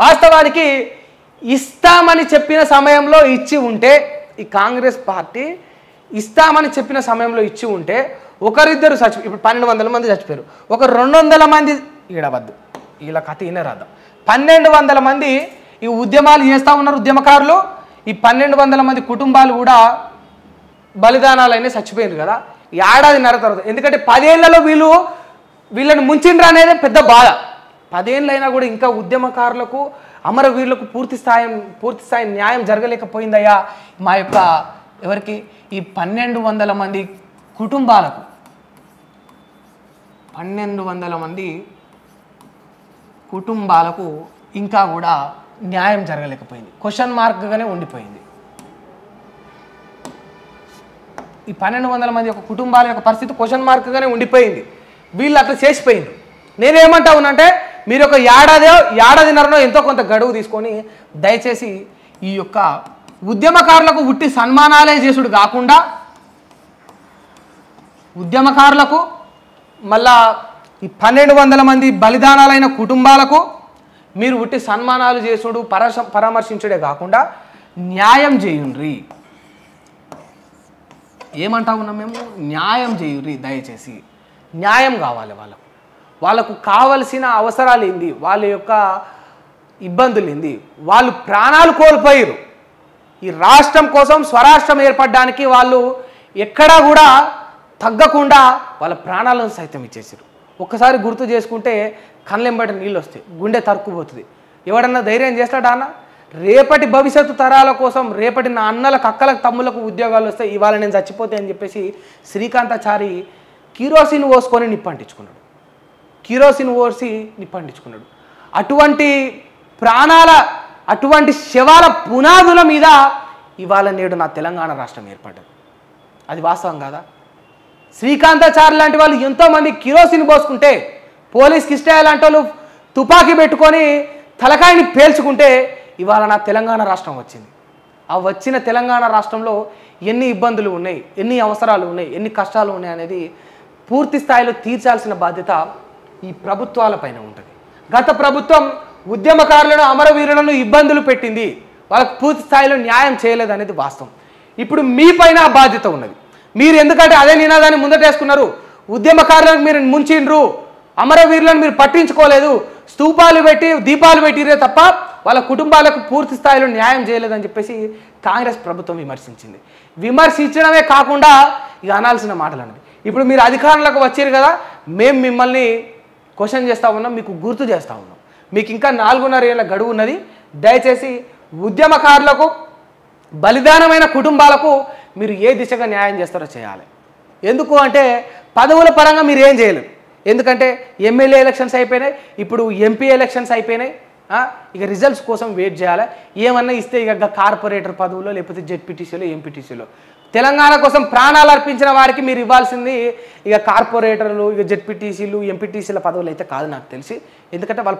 వాస్తవానికి ఇస్తామని చెప్పిన సమయంలో ఇచ్చి ఉంటే ఈ కాంగ్రెస్ పార్టీ ఇస్తామని చెప్పిన సమయంలో ఇచ్చి ఉంటే ఒకరిద్దరు ఇప్పుడు 1200 మంది చచ్చిపోయారు, ఒక 200 మంది ఈడవద్దు, ఇలా కథ ఈనరాద్దాం, 1200 మంది ఈ ఉద్యమాలు చేస్తూ ఉన్నారు ఉద్యమకారులు. ఈ 1200 మంది కుటుంబాలు కూడా బలిదానాలైనా చచ్చిపోయారు కదా ఏడాదిన్నర తర్వాత. ఎందుకంటే 10 ఏళ్లలో వీళ్ళని ముంచిండ్రు అనేది పెద్ద బాధ. 10 ఏళ్ళైనా కూడా ఇంకా ఉద్యమకారులకు అమరవీరులకు పూర్తి స్థాయి న్యాయం జరగలేకపోయిందయ్యా మా యొక్క ఎవరికి ఈ 1200 మంది కుటుంబాలకు 1200 మంది కుటుంబాలకు ఇంకా కూడా న్యాయం జరగలేకపోయింది, క్వశ్చన్ మార్క్గానే ఉండిపోయింది. ఈ 1200 మంది యొక్క కుటుంబాల యొక్క పరిస్థితి క్వశ్చన్ మార్క్గానే ఉండిపోయింది. వీళ్ళు అట్లా చేసిపోయింది. నేనేమంటా ఉన్నానంటే మీరు ఒక ఏడాదిన్నరలో ఎంతో కొంత గడువు తీసుకొని దయచేసి ఈ యొక్క ఉద్యమకారులకు ఉట్టి సన్మానాలే చేసుడు కాకుండా ఉద్యమకారులకు మళ్ళా ఈ 1200 మంది బలిదానాలైన కుటుంబాలకు మీరు ఉట్టి సన్మానాలు చేసుడు పరామర్శించుడే కాకుండా న్యాయం చేయుండ్రి. ఏమంటా ఉన్నాం మేము? న్యాయం చేయుర్రి, దయచేసి న్యాయం కావాలి వాళ్ళకు కావలసిన అవసరాలు ఏంది, వాళ్ళ యొక్క ఇబ్బందులు ఏంది, వాళ్ళు ప్రాణాలు కోల్పోయారు ఈ రాష్ట్రం కోసం. స్వరాష్ట్రం ఏర్పడడానికి వాళ్ళు ఎక్కడా కూడా తగ్గకుండా వాళ్ళ ప్రాణాలను సైతం ఇచ్చేసారు. ఒక్కసారి గుర్తు చేసుకుంటే కళ్ళెంబడి నీళ్ళు వస్తాయి, గుండె తరుక్కుపోతుంది. ఎవడన్నా ధైర్యం చేస్తాడా అన్న? రేపటి భవిష్యత్తు తరాల కోసం, రేపటి నా అన్నలకు అక్కలకు తమ్ములకు ఉద్యోగాలు వస్తాయి, ఇవాళ నేను చచ్చిపోతే అని చెప్పేసి శ్రీకాంతాచారి కిరోసిన్ పోసుకొని నిప్పంటించుకున్నాడు. అటువంటి అటువంటి శవాల పునాదుల మీద ఇవాళ నేడు నా తెలంగాణ రాష్ట్రం ఏర్పడ్డది. అది వాస్తవం కాదా? శ్రీకాంతాచారి లాంటి వాళ్ళు ఎంతోమంది కిరోసిన్ పోసుకుంటే, పోలీస్ కిష్టయ్య లాంటి వాళ్ళు తుపాకీ పెట్టుకొని తలకాయని పేల్చుకుంటే ఇవాళ నా తెలంగాణ రాష్ట్రం వచ్చింది. ఆ వచ్చిన తెలంగాణ రాష్ట్రంలో ఎన్ని ఇబ్బందులు ఉన్నాయి, ఎన్ని అవసరాలు ఉన్నాయి, ఎన్ని కష్టాలు ఉన్నాయి అనేది పూర్తి స్థాయిలో తీర్చాల్సిన బాధ్యత ఈ ప్రభుత్వాల పైన ఉంటుంది. గత ప్రభుత్వం ఉద్యమకారులను అమరవీరులను ఇబ్బందులు పెట్టింది, వాళ్ళకు పూర్తి స్థాయిలో న్యాయం చేయలేదు అనేది వాస్తవం. ఇప్పుడు మీ పైన ఆ బాధ్యత ఉన్నది. మీరు ఎందుకంటే అదే నినాదాన్ని ముందటేసుకున్నారు, ఉద్యమకారులకు మీరు ముంచిండ్రు, అమరవీరులను మీరు పట్టించుకోలేదు, స్తూపాలు పెట్టి దీపాలు పెట్టిరే తప్ప వాళ్ళ కుటుంబాలకు పూర్తి స్థాయిలో న్యాయం చేయలేదని చెప్పేసి కాంగ్రెస్ ప్రభుత్వం విమర్శించింది. విమర్శించడమే కాకుండా ఇక అనాల్సిన మాటలు అన్నది. ఇప్పుడు మీరు అధికారంలోకి వచ్చారు కదా, మేము మిమ్మల్ని క్వశ్చన్ చేస్తూ ఉన్నాం, మీకు గుర్తు చేస్తూ ఉన్నాం. మీకు ఇంకా 4.5 ఏళ్ళ గడువు ఉన్నది. దయచేసి ఉద్యమకారులకు బలిదానమైన కుటుంబాలకు మీరు ఏ దిశగా న్యాయం చేస్తారో చేయాలి. ఎందుకు అంటే పదవుల పరంగా మీరు ఏం చేయలేరు. ఎందుకంటే ఎమ్మెల్యే ఎలక్షన్స్ అయిపోయినాయి, ఇప్పుడు ఎంపీ ఎలక్షన్స్ అయిపోయినాయి. ఇక రిజల్ట్స్ కోసం వెయిట్ చేయాలి. ఏమన్నా ఇస్తే ఇక కార్పొరేటర్ పదవులో లేకపోతే జెడ్పీటీసీలో ఎంపీటీసీలో తెలంగాణ కోసం ప్రాణాలు అర్పించిన వారికి మీరు ఇవ్వాల్సింది ఇక కార్పొరేటర్లు, ఇక జెడ్పీటీసీలు ఎంపీటీసీల పదవులు అయితే కాదు నాకు తెలిసి. ఎందుకంటే వాళ్ళు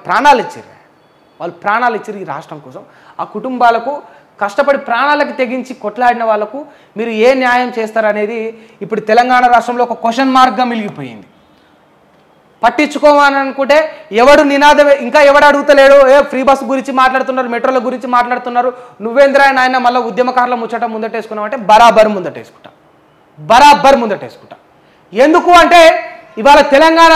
ప్రాణాలు ఇచ్చారు ఈ రాష్ట్రం కోసం. ఆ కుటుంబాలకు కష్టపడి ప్రాణాలకు తెగించి కొట్లాడిన వాళ్ళకు మీరు ఏ న్యాయం చేస్తారనేది ఇప్పుడు తెలంగాణ రాష్ట్రంలో ఒక క్వశ్చన్ మార్క్గా మిలిగిపోయింది. పట్టించుకోవాలని అనుకుంటే ఎవడు నినాదమే, ఇంకా ఎవడు అడుగుతలేడు, ఫ్రీ బస్ గురించి మాట్లాడుతున్నారు, మెట్రోల గురించి మాట్లాడుతున్నారు, నువ్వేంద్రా నాయన మళ్ళీ ఉద్యమకారుల ముచ్చట ముందటేసుకున్నావు అంటే బరాబర్ ముందటేసుకుంటా. ఎందుకు అంటే ఇవాళ తెలంగాణ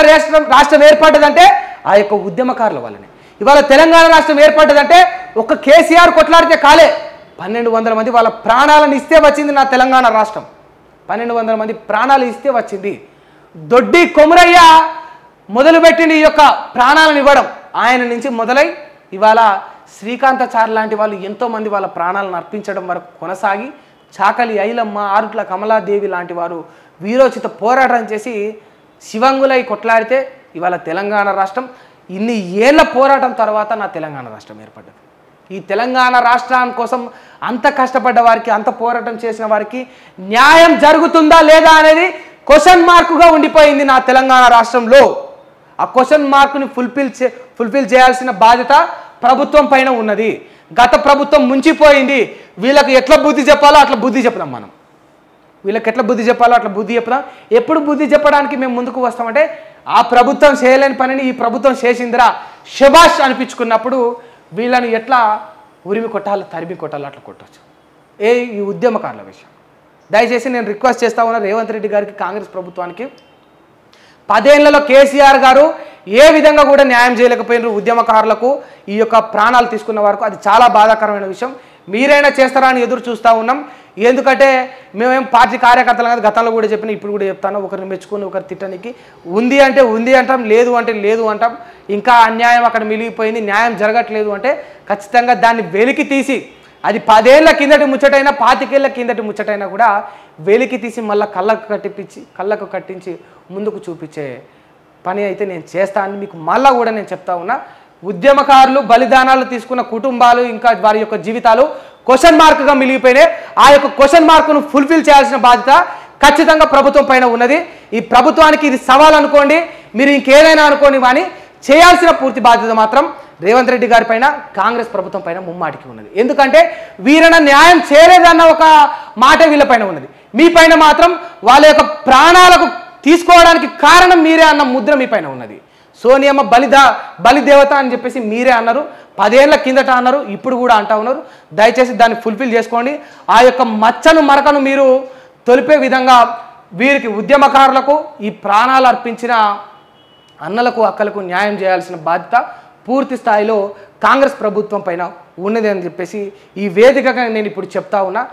రాష్ట్రం ఏర్పడ్డదంటే ఆ యొక్క ఉద్యమకారుల వల్లనే. ఇవాళ తెలంగాణ రాష్ట్రం ఏర్పడ్డదంటే ఒక కేసీఆర్ కొట్లాడితే కాలే, 1200 మంది వాళ్ళ ప్రాణాలను ఇస్తే వచ్చింది నా తెలంగాణ రాష్ట్రం. 1200 మంది ప్రాణాలు ఇస్తే వచ్చింది. దొడ్డి కొమురయ్య మొదలుపెట్టింది ఈ యొక్క ప్రాణాలను ఇవ్వడం. ఆయన నుంచి మొదలై ఇవాళ శ్రీకాంతాచారి లాంటి వాళ్ళు ఎంతోమంది వాళ్ళ ప్రాణాలను అర్పించడం వరకు కొనసాగి చాకలి ఐలమ్మ, ఆరుట్ల కమలాదేవి లాంటి వారు వీరోచిత పోరాటం చేసి శివంగులై కొట్లాడితే ఇవాళ తెలంగాణ రాష్ట్రం ఇన్ని ఏళ్ల పోరాటం తర్వాత నా తెలంగాణ రాష్ట్రం ఏర్పడ్డది. ఈ తెలంగాణ రాష్ట్రం కోసం అంత కష్టపడ్డ వారికి, అంత పోరాటం చేసిన వారికి న్యాయం జరుగుతుందా లేదా అనేది క్వశ్చన్ మార్కుగా ఉండిపోయింది నా తెలంగాణ రాష్ట్రంలో. ఆ క్వశ్చన్ మార్కుని ఫుల్ఫిల్ చేయాల్సిన బాధ్యత ప్రభుత్వం పైన ఉన్నది. గత ప్రభుత్వం ముంచిపోయింది. వీళ్ళకి ఎట్లా బుద్ధి చెప్పాలో అట్లా బుద్ధి చెప్దాం మనం. ఎప్పుడు బుద్ధి చెప్పడానికి మేము ముందుకు వస్తామంటే ఆ ప్రభుత్వం చేయలేని పనిని ఈ ప్రభుత్వం చేసిందిరా శబాష్ అనిపించుకున్నప్పుడు వీళ్ళని ఎట్లా ఉరిమి కొట్టాలి, తరిమి కొట్టాలి, అట్లా కొట్టచ్చు. ఈ ఉద్యమకారుల విషయం దయచేసి నేను రిక్వెస్ట్ చేస్తా ఉన్నా రేవంత్ రెడ్డి గారికి, కాంగ్రెస్ ప్రభుత్వానికి. 10 ఏళ్లలో కేసీఆర్ గారు ఏ విధంగా కూడా న్యాయం చేయలేకపోయినారు ఉద్యమకారులకు, ఈ యొక్క ప్రాణాలు తీసుకున్న వరకు. అది చాలా బాధాకరమైన విషయం. మీరైనా చేస్తారా అని ఎదురు చూస్తూ ఉన్నాం. ఎందుకంటే మేమేం పార్టీ కార్యకర్తలు కాదు, గతంలో కూడా చెప్పిన, ఇప్పుడు కూడా చెప్తాను. ఒకరిని మెచ్చుకుని ఒకరు తిట్టడానికి ఉంది అంటే ఉంది అంటాం, లేదు అంటే లేదు అంటాం. ఇంకా అన్యాయం అక్కడ మిగిలిపోయింది, న్యాయం జరగట్లేదు అంటే ఖచ్చితంగా దాన్ని వెలికి తీసి, అది 10 ఏళ్ల కిందటి ముచ్చటైనా 25 ఏళ్ల కిందటి ముచ్చటైనా కూడా వెలికి తీసి మళ్ళీ కళ్ళకు కట్టించి ముందుకు చూపించే పని అయితే నేను చేస్తానని మీకు మళ్ళా కూడా నేను చెప్తా ఉన్నా. ఉద్యమకారులు బలిదానాలు తీసుకున్న కుటుంబాలు ఇంకా వారి యొక్క జీవితాలు క్వశ్చన్ మార్క్గా మిగిలిపోయినాయి. ఆ యొక్క క్వశ్చన్ మార్కును ఫుల్ఫిల్ చేయాల్సిన బాధ్యత ఖచ్చితంగా ప్రభుత్వం పైన ఉన్నది. ఈ ప్రభుత్వానికి ఇది సవాల్ అనుకోండి, మీరు ఇంకేదైనా అనుకోండి, కానీ చేయాల్సిన పూర్తి బాధ్యత మాత్రం రేవంత్ రెడ్డి గారి పైన, కాంగ్రెస్ ప్రభుత్వం పైన ముమ్మాటికి ఉన్నది. ఎందుకంటే వీరన్న న్యాయం చేయలేదన్న ఒక మాట వీళ్ళపైన ఉన్నది. మీ పైన మాత్రం వాళ్ళ యొక్క ప్రాణాలకు తీసుకోవడానికి కారణం మీరే అన్న ముద్ర మీ పైన ఉన్నది. సోనియమ్మ బలిదేవత అని చెప్పేసి మీరే అన్నారు, 10 ఏళ్ల కిందట అన్నారు, ఇప్పుడు కూడా అంటా ఉన్నారు. దయచేసి దాన్ని ఫుల్ఫిల్ చేసుకోండి. ఆ యొక్క మరకను మీరు తొలిపే విధంగా వీరికి ఉద్యమకారులకు, ఈ ప్రాణాలు అర్పించిన అన్నలకు అక్కలకు న్యాయం చేయాల్సిన బాధ్యత పూర్తి స్థాయిలో కాంగ్రెస్ ప్రభుత్వం పైన ఉన్నది అని చెప్పేసి ఈ వేదికగా నేను ఇప్పుడు చెప్తా ఉన్నా.